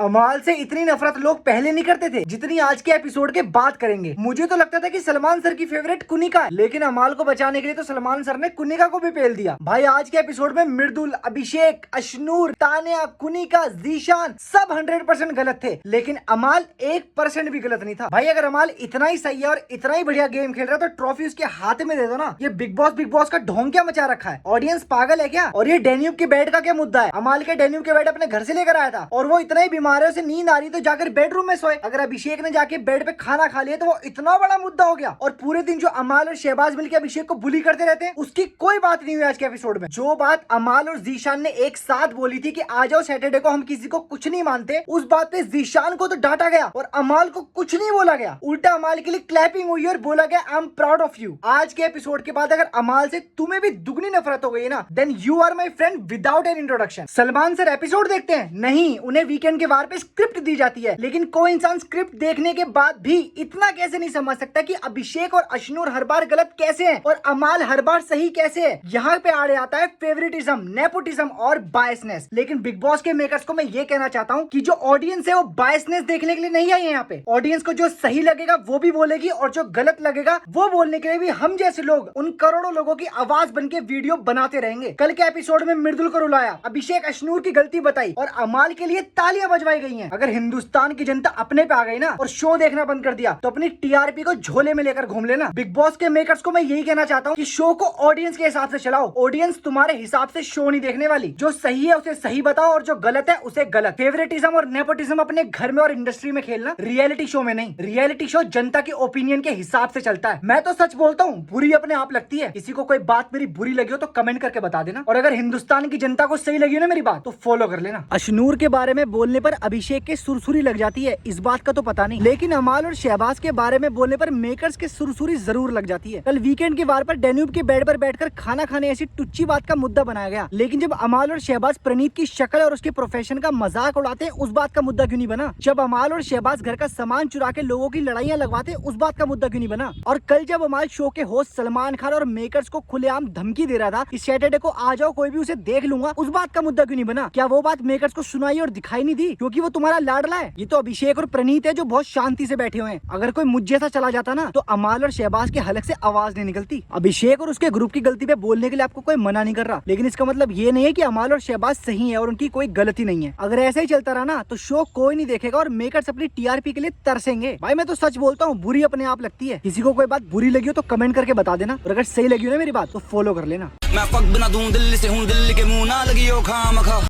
अमाल से इतनी नफरत लोग पहले नहीं करते थे जितनी आज के एपिसोड के बाद करेंगे। मुझे तो लगता था कि सलमान सर की फेवरेट कुनिका है, लेकिन अमाल को बचाने के लिए तो सलमान सर ने कुनिका को भी पेल दिया। भाई आज के एपिसोड में मृदुल, अभिषेक, अशनूर, तान्या, कुनिका, जीशान सब 100% गलत थे, लेकिन अमाल 1% भी गलत नहीं था। भाई अगर अमाल इतना ही सही है और इतना ही बढ़िया गेम खेल रहा है तो ट्रॉफी उसके हाथ में दे दो ना। ये बिग बॉस का ढोंग क्या मचा रखा है? ऑडियंस पागल है क्या? और ये डेन्यूब के बेड का क्या मुद्दा है? अमाल के डेन्यूब के बेड अपने घर से लेकर आया था और वो इतना ही बीमार है, उसे नींद आ रही तो जाकर बेडरूम में सोए। अगर अभिषेक ने जाके बेड पे खाना खा लिया तो वो इतना बड़ा मुद्दा हो गया। और पूरे दिन जो अमाल और शहबाज मिलकर अभिषेक को बुली करते रहते हैं उसकी कोई बात नहीं हुई आज के एपिसोड में। जो बात अमाल और जीशान ने एक साथ बोली थी कि आ जाओ सैटरडे को हम किसी को कुछ नहीं मानते, उस बात पे जीशान को तो डांटा गया और अमाल को कुछ नहीं बोला गया। उल्टा अमाल के लिए क्लैपिंग हुई और बोला गया I am proud of you. आज के एपिसोड के बाद अगर अमाल से तुम्हें भी दुगनी नफरत हो गई ना, then you are my friend without an introduction. Salman sir episode देखते हैं? नहीं, उन्हें वीकेंड के वार पे स्क्रिप्ट दी जाती है, लेकिन कोई इंसान स्क्रिप्ट देखने के बाद भी इतना कैसे नहीं समझ सकता कि अभिषेक और अशनूर हर बार गलत कैसे हैं और अमाल हर बार सही कैसे है। यहाँ पे आड़े आता है फेवरेटिज्म, नेपोटिज्म और बायसनेस। लेकिन बिग बॉस के मेकर्स को मैं ये कहना चाहता हूँ कि जो ऑडियंस है वो बायसनेस देखने के लिए नहीं आई है। यहाँ पे ऑडियंस को जो सही लगेगा वो भी बोलेगी और जो गलत लगेगा वो बोलने के लिए भी हम जैसे लोग उन करोड़ों लोगों की आवाज बन के वीडियो बनाते रहेंगे। कल के एपिसोड में मृदुल को रुलाया, अभिषेक अशनूर की गलती बताई और अमाल के लिए तालियां बजवाई गई हैं। अगर हिंदुस्तान की जनता अपने पे आ गई ना और शो देखना बंद कर दिया तो अपनी टीआरपी को झोले में लेकर घूम लेना। बिग बॉस के मेकर्स को मैं यही कहना चाहता हूँ कि शो को ऑडियंस के हिसाब से चलाओ। ऑडियंस तुम्हारे हिसाब से शो नहीं देखने वाली। जो सही है उसे सही बताओ और जो गलत है उसे गलत। फेवरेटिज्म और नेपोटिज्म अपने घर में और इंडस्ट्री में खेलना, रियलिटी शो में नहीं। रियलिटी शो जनता के ओपिनियन के हिसाब से चलता है। मैं तो सच बोलता हूँ, बुरी अपने आप लगती है। किसी को कोई बात मेरी बुरी लगी हो तो कमेंट करके बता देना, और अगर हिंदुस्तान की जनता को सही लगी हो ना मेरी बात तो फॉलो कर लेना। अशनूर के बारे में बोलने पर अभिषेक के सुरसुरी लग जाती है, इस बात का तो पता नहीं, लेकिन अमाल और शहबाज के बारे में बोलने पर मेकर्स के सुरसुरी जरूर लग जाती है। कल वीकेंड के वार पर डेन्यूब के बेड पर बैठकर खाना खाने ऐसी टुच्ची बात का मुद्दा बनाया गया, लेकिन जब अमाल और शहबाज प्रणीत की शक्ल और उसके प्रोफेशन का मजाक उड़ाते हैं उस बात का मुद्दा क्यों नहीं बना? जब अमाल और शहबाज घर का सामान चुरा के लोगों की लड़ाइयां लगवाते उस बात का मुद्दा क्यों नहीं बना? और कल जब अमाल शो के होस्ट सलमान खान और मेकर्स को खुलेआम धमकी दे रहा था कि सैटरडे को आ जाओ कोई भी उसे देख लूंगा, उस बात का मुद्दा क्यों नहीं बना? क्या वो बात मेकर्स को सुनाई और दिखाई नहीं दी क्योंकि वो तुम्हारा लाडला है? ये तो अभिषेक और प्रणीत है जो बहुत शांति से बैठे हुए हैं। अगर कोई मुझ जैसा चला जाता ना तो अमाल और शहबाज के हलक से आवाज नहीं निकलती। अभिषेक और उसके ग्रुप की गलती पे बोलने के लिए आपको कोई मना नहीं कर रहा, लेकिन इसका मतलब ये नहीं है कि अमाल और शहबाज सही है और उनकी कोई गलती नहीं है। अगर ऐसा ही चलता रहा ना तो शो कोई नहीं देखेगा और मेकर्स अपनी टीआरपी के लिए तरसेंगे। भाई मैं तो सच बोलता हूँ, बुरी अपने आप लगती है। किसी को कोई बात बुरी लगी हो तो कमेंट करके बता देना, और अगर सही लगी हो ना मेरी बात तो फॉलो कर लेना। मैं फक बना दूं दिल्ली से हूँ, दिल्ली के मुंह ना लगी हो खामखा।